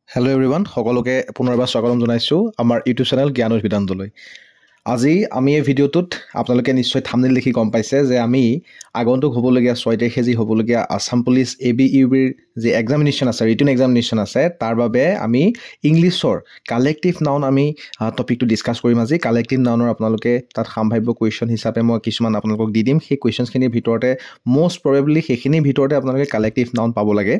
Hello' everyone, সকলোকে পুনৰবাৰ স্বাগতম জনাইছোঁ আমাৰ ইউটিউব চেনেল জ্ঞান বিদান্তলৈ। আজি আমি এই ভিডিঅ'টোত আপোনালোকে নিশ্চয় থাম্বনেইল দেখি গম পাইছে যে আমি আগন্তুক হ'বলগীয়া 6 তাৰিখে যি হ'বলগীয়া আছাম পুলিচ ABUBৰ যি এক্সামিনেশ্যন আছে, ৰিটেন এক্সামিনেশ্যন আছে, তাৰ বাবে আমি ইংলিছৰ কালেক্টিভ নাউন আমি টপিকটো ডিছকাছ কৰিম আজি। কালেক্টিভ নাউনৰ আপোনালোকে তাত সাম্ভাৱ্য কুৱেশ্যন হিচাপে মই কিছুমান আপোনালোকক দি দিম। সেই কুৱেশ্যনছখিনিৰ ভিতৰতে মষ্ট প্ৰবেবলি সেইখিনিৰ ভিতৰতে আপোনালোকে কালেক্টিভ নাউন পাব লাগে।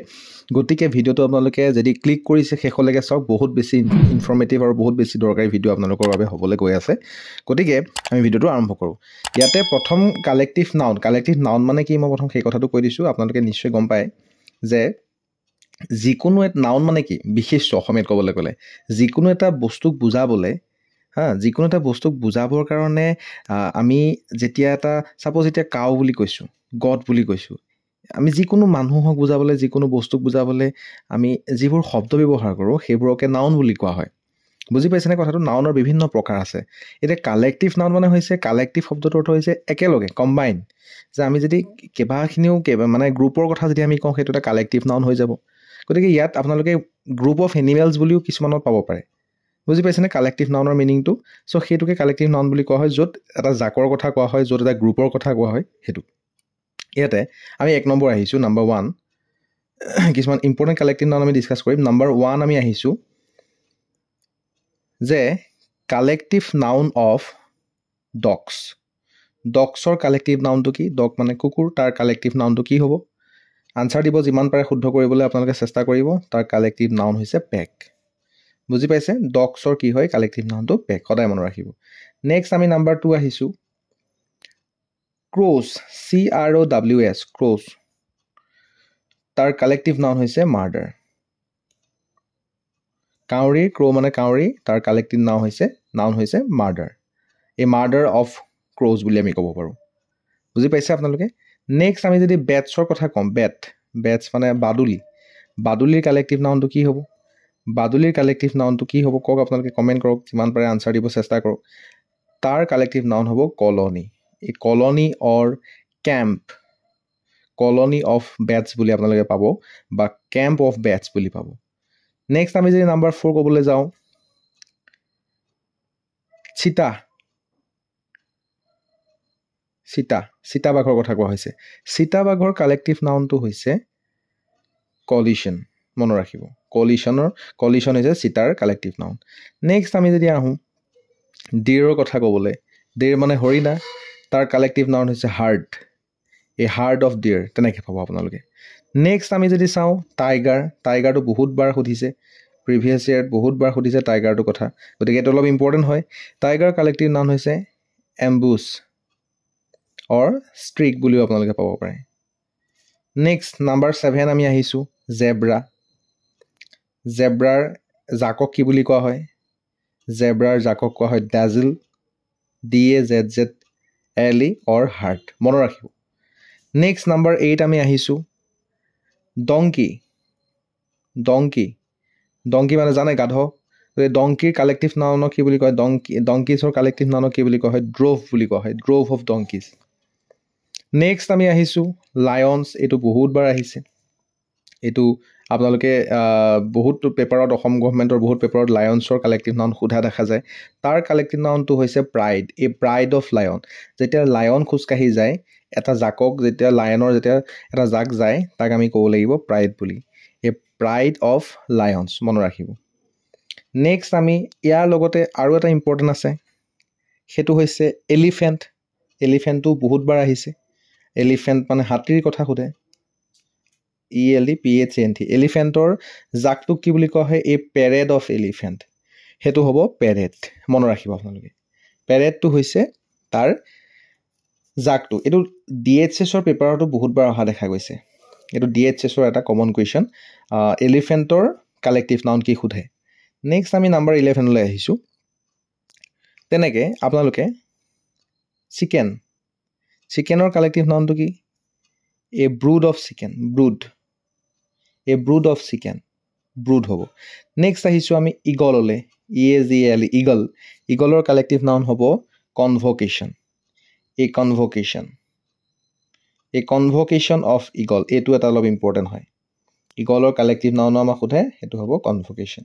গতিকে ভিডিঅ'টো আপোনালোকে যদি ক্লিক কৰিছে শেষলৈকে চাওক, বহুত বেছি ইনফৰ্মেটিভ আৰু বহুত বেছি দৰকাৰী ভিডিঅ' আপোনালোকৰ বাবে হ'বলৈ গৈ আছে। গতিকে আমি ভিডিঅ'টো আৰম্ভ কৰোঁ। ইয়াতে প্ৰথম কালেক্টিভ নাউন মানে কি, মই প্ৰথম সেই কথাটো কৈ দিছোঁ। আপোনালোকে নিশ্চয় গম পায় যে যিকোনো এটা নাউন মানে কি, বিশেষ্য অসমীয়াত ক'বলৈ গ'লে যিকোনো এটা বস্তুক বুজাবলৈ যিকোনো এটা বস্তুক বুজাবৰ কাৰণে আমি যেতিয়া এটা ছাপ'জ এতিয়া কাউ বুলি কৈছোঁ, গড বুলি কৈছোঁ, আমি যিকোনো মানুহক বুজাবলৈ, যিকোনো বস্তুক বুজাবলৈ আমি যিবোৰ শব্দ ব্যৱহাৰ কৰোঁ সেইবোৰকে নাউন বুলি কোৱা হয়। বুজি পাইছেনে কথাটো? নাউনৰ বিভিন্ন প্ৰকাৰ আছে। এতিয়া কালেক্টিভ নাউন মানে হৈছে, কালেক্টিভ শব্দটোৰ অৰ্থ হৈছে একেলগে, কম্বাইন। যে আমি যদি কেইবাখিনিও মানে গ্ৰুপৰ কথা যদি আমি কওঁ, সেইটো এটা কালেক্টিভ নাউন হৈ যাব। গতিকে ইয়াত আপোনালোকে গ্ৰুপ অফ এনিমেলছ বুলিও কিছুমানত পাব পাৰে। বুজি পাইছেনে কালেক্টিভ নাউনৰ মিনিংটো? চ' সেইটোকে কালেক্টিভ নাউন বুলি কোৱা হয়, য'ত এটা জাকৰ কথা কোৱা হয়, য'ত এটা গ্ৰুপৰ কথা কোৱা হয়। সেইটো ইয়াতে আমি 1 নম্বৰ আহিছোঁ, নম্বৰ 1। কিছুমান ইম্পৰ্টেণ্ট কালেক্টিভ নাউন আমি ডিছকাছ কৰিম। নম্বৰ 1 আমি আহিছোঁ যে কালেক্টিভ নাউন অফ ডগছ। ডগছৰ কালেক্টিভ নাউনটো কি? ডগ মানে কুকুৰ, তাৰ কালেক্টিভ নাউনটো কি হ'ব? আনচাৰ দিব, যিমান পাৰে শুদ্ধ কৰিবলৈ আপোনালোকে চেষ্টা কৰিব। তাৰ কালেক্টিভ নাউন হৈছে পেক। বুজি পাইছে? ডগছৰ কি হয়? কালেক্টিভ নাউনটো পেক। সদায় মনত ৰাখিব। নেক্সট আমি নম্বৰ 2 আহিছোঁ, ক্ৰ'ছ, CROWS, ক্ৰ'ছ। তাৰ কালেক্টিভ নাউন হৈছে মাৰ্ডাৰ। কাউৰী, ক্ৰ' মানে কাউৰী, তাৰ কালেক্টিভ নাউন হৈছে মাৰ্ডাৰ। এই মাৰ্ডাৰ অফ ক্ৰ'জ বুলি আমি ক'ব পাৰোঁ। বুজি পাইছে আপোনালোকে? নেক্সট আমি যদি বেটছৰ কথা কওঁ, বেটছ মানে বাদুলি। বাদুলিৰ কালেক্টিভ নাউনটো কি হ'ব? বাদুলিৰ কালেক্টিভ নাউনটো কি হ'ব কওক আপোনালোকে, কমেণ্ট কৰক, যিমান পাৰে আনচাৰ দিব চেষ্টা কৰক। তাৰ কালেক্টিভ নাউন হ'ব কলনি। এই colony or camp, colony of bats বুলি আপোনালোকে পাব, বা কেম্প অফ বেটছ বুলি পাব। নেক্সট আমি যদি নম্বৰ 4 ক'বলৈ যাওঁ, চিতাবাঘৰ কথা কোৱা হৈছে। চিতাবাঘৰ কালেক্টিভ নাউনটো হৈছে কলিশ্যন। মনত ৰাখিব, কলিশ্যন হৈছে চিতাৰ কালেক্টিভ নাউন। নেক্সট আমি যদি আহোঁ ডিৰৰ কথা ক'বলৈ, ডিৰ মানে হৰিণা, তাৰ কালেক্টিভ নাউন হৈছে হাৰ্ট। এই হাৰ্ট অফ ডিৰ তেনেকৈ পাব আপোনালোকে। নেক্সট আমি যদি চাওঁ টাইগাৰটো বহুতবাৰ সুধিছে, প্ৰিভিয়াছ ইয়েৰত বহুতবাৰ সুধিছে টাইগাৰটোৰ কথা, গতিকে এইটো অলপ ইম্পৰ্টেণ্ট হয়। টাইগাৰ কালেক্টিভ নাউন হৈছে এম্বুছ অৰ ষ্ট্ৰিক বুলিও আপোনালোকে পাব পাৰে। নেক্সট নম্বৰ 7 আমি আহিছোঁ, জেব্ৰাৰ জাকক কি বুলি কোৱা হয়? জেব্ৰাৰ জাকক কোৱা হয় ডেজেল, DAZZLE অৰ হাৰ্ট। মনত ৰাখিব। নেক্সট নম্বৰ 8 আমি আহিছোঁ, ডংকি মানে জানে গাধ। ডংকিৰ কালেক্টিভ নাউনক কি বুলি কয়? ডংকিছৰ কালেক্টিভ নাউনক কি বুলি কোৱা হয়? ড্ৰ'ভ বুলি কোৱা হয়, ড্ৰ'ভ অফ ডংকিজ। নেক্সট আমি আহিছোঁ লায়নছ। এইটো বহুতবাৰ আহিছে, এইটো আপোনালোকে বহুত পেপাৰত, অসম গভৰ্ণমেণ্টৰ বহুত পেপাৰত লায়নছৰ কালেক্টিভ নাউন সোধা দেখা যায়। তাৰ কালেক্টিভ নাউনটো হৈছে প্ৰাইড। এই প্ৰাইড অফ লায়ন, যেতিয়া লায়ন খোজকাঢ়ি যায়, এটা জাকক যেতিয়া লায়নৰ যেতিয়া এটা জাক যায়, তাক আমি ক'ব লাগিব প্ৰাইড বুলি। এই প্ৰাইড অফ লায়নছ মনত ৰাখিব। নেক্সট আমি ইয়াৰ লগতে আৰু এটা ইম্পৰ্টেণ্ট আছে, সেইটো হৈছে এলিফেণ্ট। এলিফেণ্টটো বহুতবাৰ আহিছে। এলিফেণ্ট মানে হাতীৰ কথা সোধে, ELEPHANT। এলিফেণ্টৰ জাকটোক কি বুলি কোৱা হয়? এই পেৰেড অফ এলিফেণ্ট, সেইটো হ'ব পেৰেড। মনত ৰাখিব আপোনালোকে, পেৰেডটো হৈছে তাৰ জাকটো। এইটো DHSৰ পেপাৰতো বহুতবাৰ অহা দেখা গৈছে। এইটো DHSৰ এটা কমন কুৱেশ্যন, এলিফেণ্টৰ কালেক্টিভ নাউন কি সোধে। নেক্সট আমি নম্বৰ 11লৈ আহিছোঁ। তেনেকৈ আপোনালোকে চিকেনৰ কালেক্টিভ নাউনটো কি? A brood of chicken, a brood of chicken, brood হ'ব। নেক্সট আহিছোঁ আমি ইগললৈ, EAGL, ইগলৰ কালেক্টিভ নাউন হ'ব কনভকেশ্যন। এই কনভকেশ্যন অফ ইগল, এইটো এটা অলপ ইম্পৰ্টেণ্ট হয়। ইগলৰ কালেক্টিভ নাউনো আমাক সোধে, সেইটো হ'ব কনভোকেশ্যন।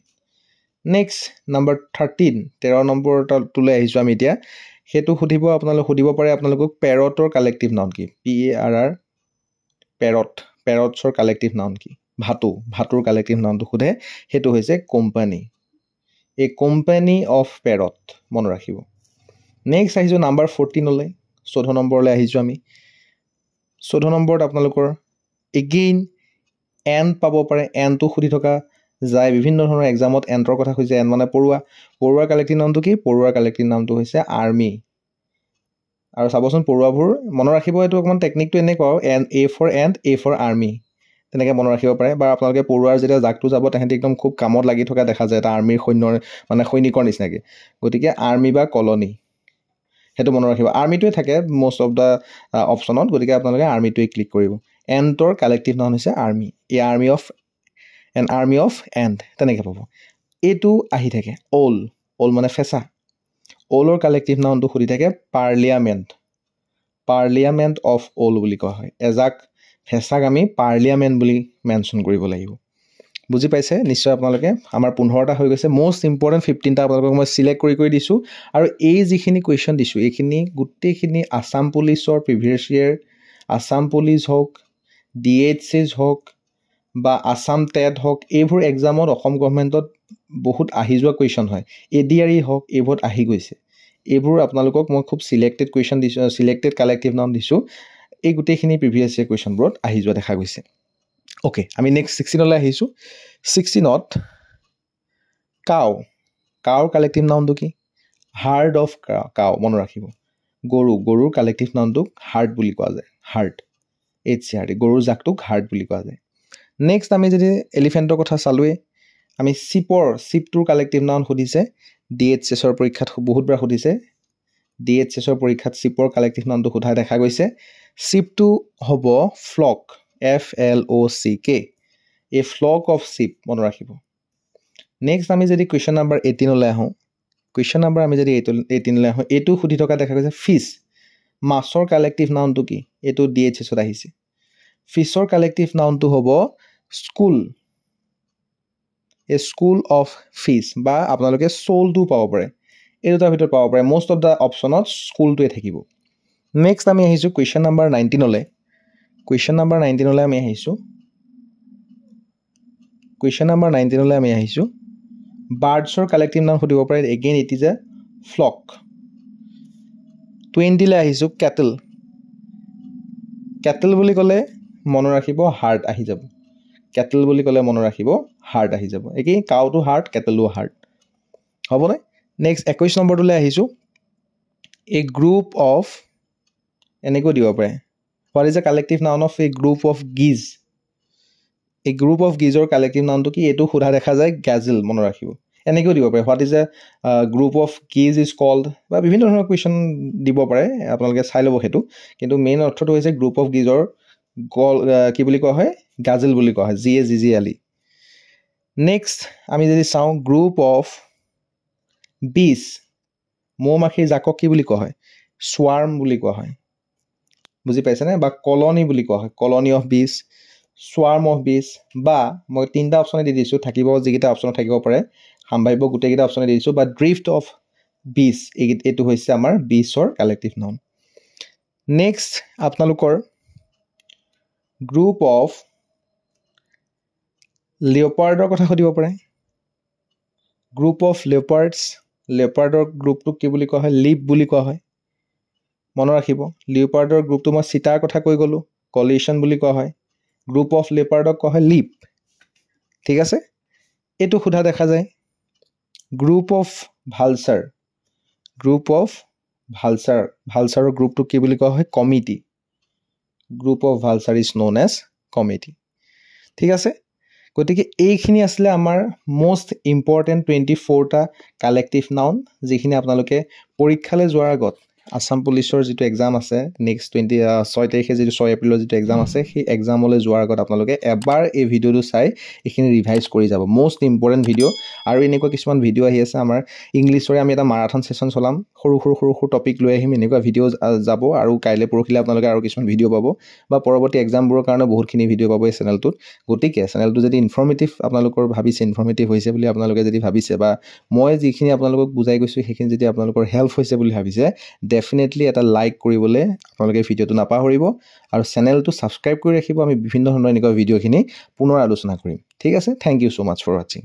নেক্সট নাম্বাৰ 13, 13 নম্বৰটোলৈ আহিছোঁ আমি এতিয়া। সেইটো সুধিব পাৰে আপোনালোকক পেৰটৰ কালেক্টিভ নাউন কি? PARR, পেৰটছৰ কালেক্টিভ নাউন কি? ভাটুৰ কালেক্টিভ নাউনটো সোধে, সেইটো হৈছে company. A company of parrot, মনত ৰাখিব। নেক্সট আহিছোঁ নাম্বাৰ 14লৈ, 14 নম্বৰলৈ আহিছোঁ আমি। 14 নম্বৰত আপোনালোকৰ এগেইন এণ্ড পাব পাৰে, এণ্ডটো সুধি থকা যায় বিভিন্ন ধৰণৰ এক্সামত। এণ্ডৰ কথা কৈছে, এণ্ড মানে পৰুৱাৰ কালেক্টিভ নামটো কি? পৰুৱাৰ কালেক্টিভ নামটো হৈছে আৰ্মি। আৰু চাবচোন পৰুৱাবোৰ মনত ৰাখিব, এইটো অকণমান টেকনিকটো এনেকুৱা আৰু A for ant, A for army, তেনেকৈ মনত ৰাখিব পাৰে। বা আপোনালোকে পৰুৱাৰ যেতিয়া জাকটো যাব তেহেঁতি একদম খুব কামত লাগি থকা দেখা যায়, এটা আৰ্মিৰ সৈনিকৰ নিচিনাকৈ। গতিকে আৰ্মি বা কলনী, সেইটো মনত ৰাখিব। আৰ্মিটোৱে থাকে মষ্ট অফ দ্য অপশ্যনত, গতিকে আপোনালোকে আৰ্মিটোৱে ক্লিক কৰিব। এণ্ডৰ কালেক্টিভ নাউন হৈছে army, A army of and, তেনেকৈ পাব। এইটো আহি থাকে অল মানে ফেঁচা। অলৰ কালেক্টিভ নাউনটো সুধি থাকে পাৰ্লিয়ামেণ্ট অফ অল বুলি কোৱা হয়। এজাক ফেঁচাক আমি পাৰ্লিয়ামেণ্ট বুলি মেনশ্যন কৰিব লাগিব। বুজি পাইছে নিশ্চয় আপোনালোকে? আমাৰ 15টা হৈ গৈছে। মষ্ট ইম্পৰ্টেণ্ট 15টা আপোনালোকক মই চিলেক্ট কৰি দিছোঁ। আৰু এই যিখিনি কুৱেশ্যন দিছোঁ, এইখিনি গোটেইখিনি আছাম পুলিচৰ প্ৰিভিয়াছ ইয়েৰ, আছাম পুলিচ হওক, DHS হওক বা আছাম টেট হওক, এইবোৰ এক্সামত অসম গভৰ্ণমেণ্টত বহুত আহি যোৱা কুৱেশ্যন হয়। ADRE হওক, এইবোৰত আহি গৈছে। এইবোৰ আপোনালোকক মই খুব চিলেক্টেড কুৱেশ্যন দিছোঁ, চিলেক্টেড কালেক্টিভ নাউন দিছোঁ। এই গোটেইখিনি প্ৰিভিয়াছ ইয়েৰ কুৱেশ্যনবোৰত আহি যোৱা দেখা গৈছে। অ'কে, আমি নেক্সট 16লৈ আহিছোঁ। 16ত কাউৰ কালেক্টিভ নাউনটো কি? হাৰ্ড অফ কাউ, মনত ৰাখিব। গৰুৰ কালেক্টিভ নাউনটোক হাৰ্ড বুলি কোৱা যায়, হাৰ্ড, HRD, গৰুৰ জাকটোক হাৰ্ড বুলি কোৱা যায়। নেক্সট আমি যদি এলিফেণ্টৰ কথা চালোঁৱেই, আমি চিপটোৰ কালেক্টিভ নাউন সুধিছে, DHSৰ পৰীক্ষাত বহুতবাৰ সুধিছে। DHSৰ পৰীক্ষাত চিপৰ কালেক্টিভ নাউনটো সোধা দেখা গৈছে। চিপটো হ'ব flock, FLOCK, a flock of sheep, মনত ৰাখিব। নেক্সট আমি যদি কুৱেশ্যন নাম্বাৰ 18লৈ আহোঁ, এইটো সুধি থকা দেখা গৈছে ফিছ, মাছৰ কালেক্টিভ নাউনটো কি? এইটো DHSত আহিছে। ফিছৰ কালেক্টিভ নাউনটো হ'ব school, a school of fish, বা আপোনালোকে চ'লটো পাব পাৰে, এই দুটাৰ ভিতৰত পাব পাৰে। মষ্ট অফ দ্য অপশ্যনত স্কুলটোৱে থাকিব। নেক্সট আমি আহিছোঁ কুৱেশ্যন নাম্বাৰ 19লৈ। আমি আহিছোঁ বাৰ্ডছৰ কালেক্টিভ নাউন সুধিব পাৰে। Again it is a flock. 20লৈ আহিছোঁ কেটেল বুলি ক'লে মনত ৰাখিব হাৰ্ট আহি যাব। একেই কাউটো হাৰ্ট, কেটেলো হাৰ্ট, হ'বনে? নেক্সট 21 নম্বৰটোলৈ আহিছোঁ। এ গ্ৰুপ অফ, এনেকৈ দিব পাৰে, what is a collective noun of A group of গিজ? এই গ্ৰুপ অফ গিজৰ কালেক্টিভ নাউনটো কি? এইটো সোধা দেখা যায় গ্যাজেল, মনত ৰাখিব। এনেকৈও দিব পাৰে, what is a group of গিজ ইজ কল্ড, বা বিভিন্ন ধৰণৰ কুৱেশ্যন দিব পাৰে, আপোনালোকে চাই ল'ব সেইটো। কিন্তু মেইন অৰ্থটো হৈছে গ্ৰুপ অফ গিজৰ কি বুলি কোৱা হয়? গাজেল বুলি কোৱা হয়, GAZZL। নেক্সট আমি যদি চাওঁ গ্ৰুপ অফ বিজ, মৌ মাখিৰ জাকক কি বুলি কোৱা হয়? স্ৱাৰ্ম বুলি কোৱা হয়। বুজি পাইছেনে? বা কলনী বুলি কোৱা হয়, কলনী অফ বিজ, স্ৱাৰ্ম অফ বিজ, বা মই 3টা অপশ্যনে দি দিছোঁ, থাকিব যিকেইটা অপশ্যনত থাকিব পাৰে, সাম্ভাৱ্য গোটেইকেইটা অপশ্যনে দি দিছোঁ। বা ড্ৰিফ্ট অফ বিজ, এইটো হৈছে আমাৰ বিজৰ কালেক্টিভ নাউন। নেক্সট আপোনালোকৰ গ্ৰুপ অফ লিঅ'পাৰ্ডৰ কথা সুধিব পাৰে। গ্ৰুপ অফ লিঅ'পাৰ্ডৰ গ্ৰুপটোক কি বুলি কোৱা হয়? লিপ বুলি কোৱা হয়, মনত ৰাখিব। লিঅ'পাৰ্ডৰ গ্ৰুপটো মই চিটাৰ কথা কৈ গ'লোঁ, কলিউশ্যন বুলি কোৱা হয়। গ্ৰুপ অফ লিঅ'পাৰ্ডক কোৱা হয় লিপ, ঠিক আছে? এইটো সোধা দেখা যায়। গ্ৰুপ অফ ভালচাৰৰ গ্ৰুপটোক কি বুলি কোৱা হয়? Committee. Group of vulture is known as committee, ঠিক আছে? গতিকে এইখিনি আছিলে আমাৰ মষ্ট ইম্পৰ্টেণ্ট 24টা কালেক্টিভ নাউন, যিখিনি আপোনালোকে পৰীক্ষালৈ যোৱাৰ আগত আছাম পুলিচৰ যিটো এক্সাম আছে নেক্সট 6 তাৰিখে যিটো 6 এপ্ৰিলৰ যিটো এক্সাম আছে সেই এক্সামলৈ যোৱাৰ আগত আপোনালোকে এবাৰ এই ভিডিঅ'টো চাই এইখিনি ৰিভাইজ কৰি যাব মোষ্ট ইম্পৰ্টেণ্ট ভিডিঅ' আৰু এনেকুৱা কিছুমান ভিডিঅ' আহি আছে আমাৰ ইংলিছৰে আমি এটা মাৰাথন ছেশ্যন চলাম সৰু সৰু টপিক লৈ আহিম এনেকুৱা ভিডিঅ' যাব আৰু কাইলৈ পৰহিলৈ আপোনালোকে আৰু কিছুমান ভিডিঅ' পাব বা পৰৱৰ্তী এক্সামবোৰৰ কাৰণে বহুতখিনি ভিডিঅ' পাব এই চেনেলটোত গতিকে চেনেলটো যদি ইনফৰ্মেটিভ আপোনালোকৰ ভাবিছে ইনফৰ্মেটিভ হৈছে বুলি আপোনালোকে যদি ভাবিছে বা মই যিখিনি আপোনালোকক বুজাই গৈছোঁ সেইখিনি যদি আপোনালোকৰ হেল্প হৈছে বুলি ভাবিছে ডেফিনেটলি এটা লাইক কৰিবলৈ আপোনালোকে ভিডিঅ'টো নাপাহৰিব আৰু চেনেলটো ছাবস্ক্ৰাইব কৰি ৰাখিব আমি বিভিন্ন ধৰণৰ এনেকুৱা ভিডিঅ'খিনি পুনৰ আলোচনা কৰিম ঠিক আছে thank you so' much for ৱাচিং